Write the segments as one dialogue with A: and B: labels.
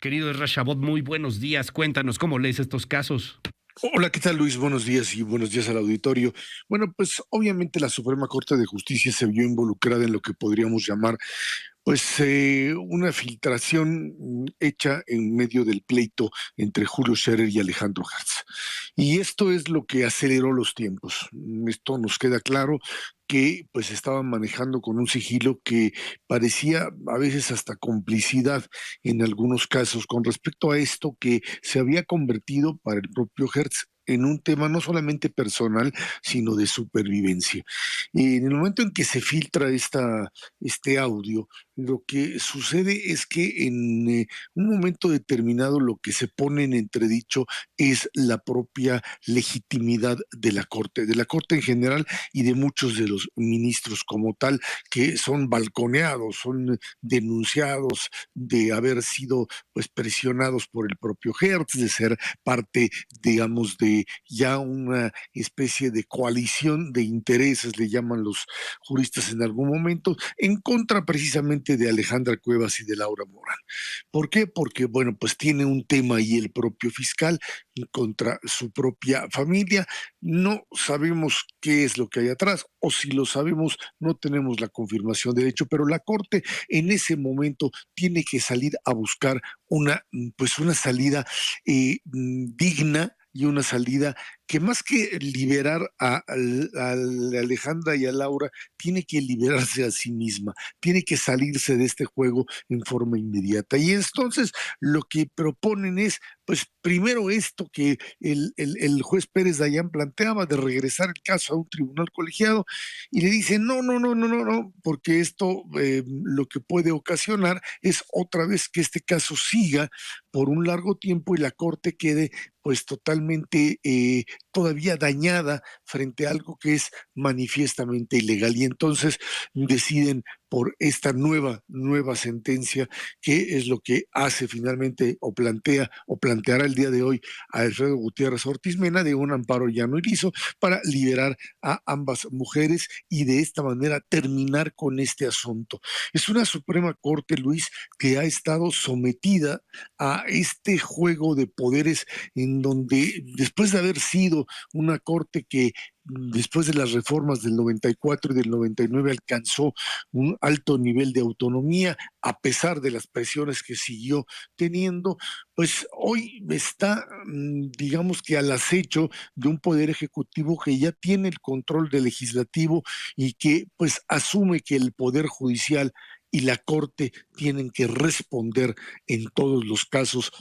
A: Querido Ezra Shabot, muy buenos días. Cuéntanos cómo lees estos casos.
B: Hola, ¿qué tal, Luis? Buenos días y buenos días al auditorio. Bueno, pues obviamente la Suprema Corte de Justicia se vio involucrada en lo que podríamos llamar, una filtración hecha en medio del pleito entre Julio Scherer y Alejandro Hertz. Y esto es lo que aceleró los tiempos. Esto nos queda claro que pues estaban manejando con un sigilo que parecía a veces hasta complicidad en algunos casos con respecto a esto que se había convertido para el propio Hertz en un tema no solamente personal, sino de supervivencia. Y en el momento en que se filtra este audio, lo que sucede es que en un momento determinado lo que se pone en entredicho es la propia legitimidad de la Corte en general y de muchos de los ministros como tal, que son balconeados, son denunciados de haber sido pues presionados por el propio Hertz, de ser parte, digamos, de ya una especie de coalición de intereses, le llaman los juristas en algún momento, en contra precisamente de Alejandra Cuevas y de Laura Morán. ¿Por qué? Porque, bueno, pues tiene un tema ahí el propio fiscal contra su propia familia. No sabemos qué es lo que hay atrás, o si lo sabemos, no tenemos la confirmación de hecho, pero la Corte en ese momento tiene que salir a buscar una salida digna y una salida que más que liberar a Alejandra y a Laura, tiene que liberarse a sí misma, tiene que salirse de este juego en forma inmediata. Y entonces lo que proponen es, pues primero esto que el juez Pérez Dayán planteaba de regresar el caso a un tribunal colegiado y le dicen, no, no, no, no, no, no, porque esto lo que puede ocasionar es otra vez que este caso siga por un largo tiempo y la Corte quede pues totalmente todavía dañada frente a algo que es manifiestamente ilegal. Y entonces deciden por esta nueva sentencia, que es lo que hace finalmente o plantea o planteará el día de hoy a Alfredo Gutiérrez Ortiz Mena de un amparo llano y liso para liberar a ambas mujeres y de esta manera terminar con este asunto. Es una Suprema Corte, Luis, que ha estado sometida a este juego de poderes en donde después de haber sido una corte que después de las reformas del 94 y del 99 alcanzó un alto nivel de autonomía, a pesar de las presiones que siguió teniendo, pues hoy está, digamos que al acecho de un poder ejecutivo que ya tiene el control del legislativo y que pues asume que el poder judicial y la corte tienen que responder en todos los casos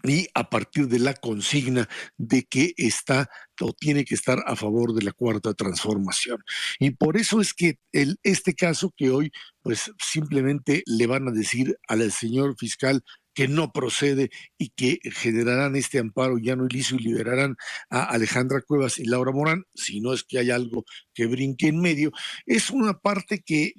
B: y a partir de la consigna de que está o tiene que estar a favor de la cuarta transformación. Y por eso es que este caso que hoy pues simplemente le van a decir al señor fiscal que no procede y que generarán este amparo llano y liso y liberarán a Alejandra Cuevas y Laura Morán, si no es que hay algo que brinque en medio, es una parte que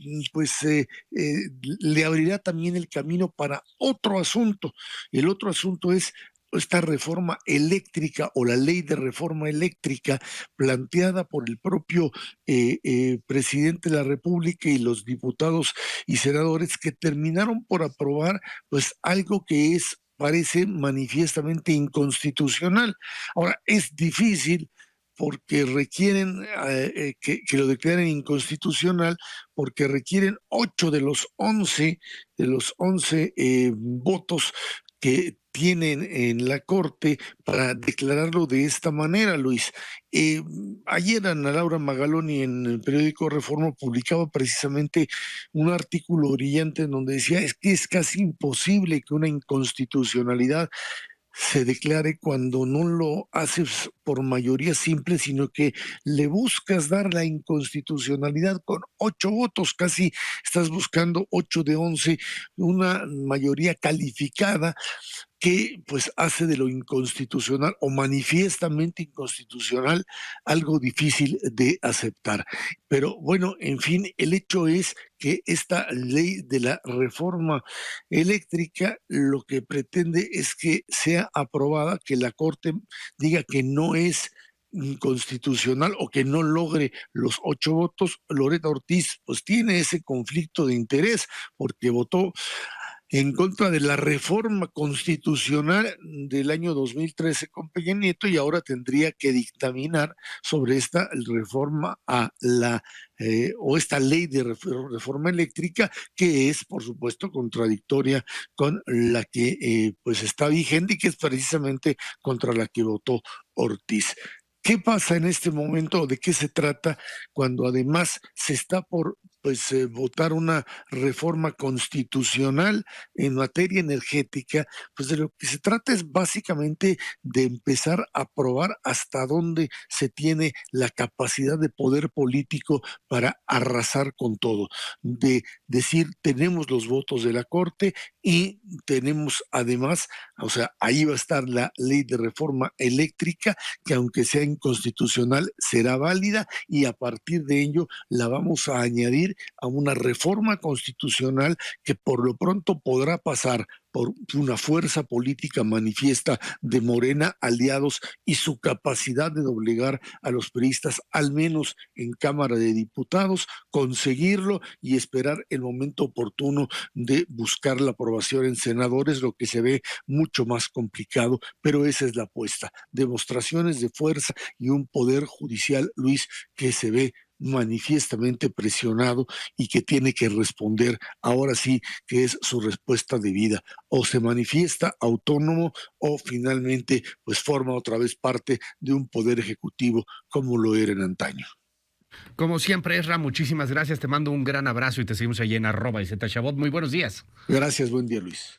B: le abrirá también el camino para otro asunto. El otro asunto es esta reforma eléctrica o la ley de reforma eléctrica planteada por el propio presidente de la República y los diputados y senadores que terminaron por aprobar pues algo que es parece manifiestamente inconstitucional. Ahora, es difícil porque requieren que lo declaren inconstitucional, porque requieren 8 de los 11 votos que tienen en la Corte para declararlo de esta manera, Luis. Eh, Ayer Ana Laura Magaloni en el periódico Reforma publicaba precisamente un artículo brillante en donde decía es que es casi imposible que una inconstitucionalidad se declare cuando no lo haces por mayoría simple, sino que le buscas dar la inconstitucionalidad con 8 votos, casi estás buscando 8 de 11, una mayoría calificada que pues hace de lo inconstitucional o manifiestamente inconstitucional algo difícil de aceptar. Pero bueno, en fin, el hecho es que esta ley de la reforma eléctrica lo que pretende es que sea aprobada, que la Corte diga que no es inconstitucional o que no logre los 8 votos. Loreta Ortiz pues tiene ese conflicto de interés porque votó en contra de la reforma constitucional del año 2013 con Peña Nieto y ahora tendría que dictaminar sobre esta reforma a la o esta ley de reforma eléctrica que es, por supuesto, contradictoria con la que pues está vigente y que es precisamente contra la que votó Ortiz. ¿Qué pasa en este momento? ¿De qué se trata cuando además se está por votar una reforma constitucional en materia energética? Pues de lo que se trata es básicamente de empezar a probar hasta dónde se tiene la capacidad de poder político para arrasar con todo, de decir tenemos los votos de la Corte y tenemos además, o sea, ahí va a estar la ley de reforma eléctrica que aunque sea inconstitucional será válida y a partir de ello la vamos a añadir a una reforma constitucional que por lo pronto podrá pasar por una fuerza política manifiesta de Morena, aliados y su capacidad de doblegar a los priistas, al menos en Cámara de Diputados, conseguirlo y esperar el momento oportuno de buscar la aprobación en senadores, lo que se ve mucho más complicado, pero esa es la apuesta. Demostraciones de fuerza y un poder judicial, Luis, que se ve manifiestamente presionado y que tiene que responder ahora sí que es su respuesta debida, o se manifiesta autónomo o finalmente pues forma otra vez parte de un poder ejecutivo como lo era en antaño.
A: Como siempre, Esra, muchísimas gracias. Te mando un gran abrazo y te seguimos allí en @izchabot. Muy buenos días.
B: Gracias, buen día, Luis.